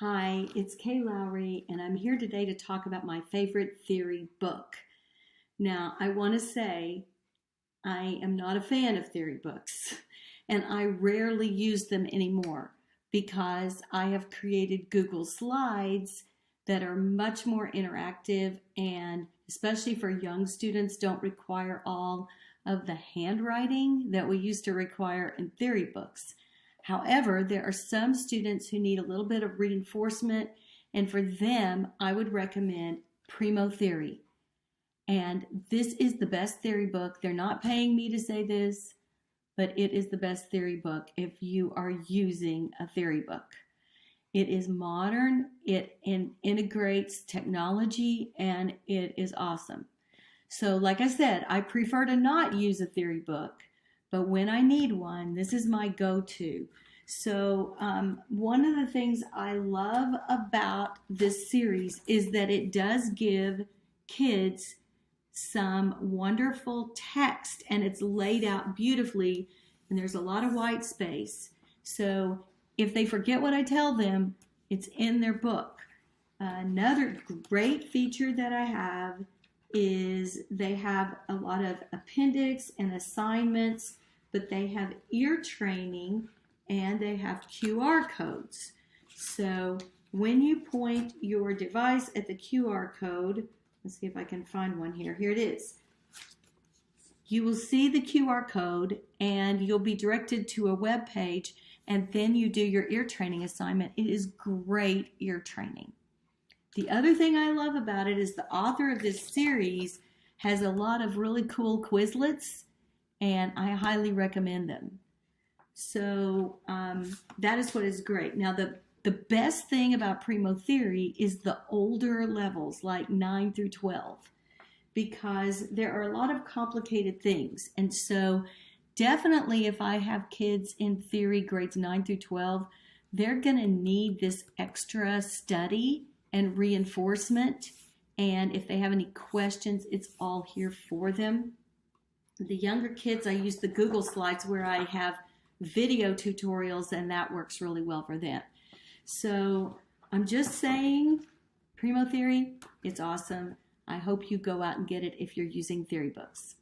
Hi, it's Kay Lowry, and I'm here today to talk about my favorite theory book. Now, I want to say I am not a fan of theory books, and I rarely use them anymore because I have created Google Slides that are much more interactive and, especially for young students, don't require all of the handwriting that we used to require in theory books. However, there are some students who need a little bit of reinforcement, and for them, I would recommend Primo Theory. And this is the best theory book. They're not paying me to say this, but it is the best theory book if you are using a theory book. It is modern, it integrates technology, and it is awesome. So like I said, I prefer to not use a theory book, but when I need one, this is my go-to. So one of the things I love about this series is that it does give kids some wonderful text, and it's laid out beautifully, and there's a lot of white space. So if they forget what I tell them, it's in their book. Another great feature that I have is they have a lot of appendix and assignments, but they have ear training and they have QR codes. So when you point your device at the QR code, let's see if I can find one here. Here it is. You will see the QR code and you'll be directed to a web page, and then you do your ear training assignment. It is great ear training. The other thing I love about it is the author of this series has a lot of really cool Quizlets, and I highly recommend them. So that is what is great. Now, the best thing about Primo Theory is the older levels, like 9 through 12, because there are a lot of complicated things. And so definitely if I have kids in theory grades 9 through 12, they're going to need this extra study and reinforcement. And if they have any questions, it's all here for them. The younger kids, I use the Google Slides where I have video tutorials, and that works really well for them. So I'm just saying, Primo Theory, it's awesome. I hope you go out and get it if you're using theory books.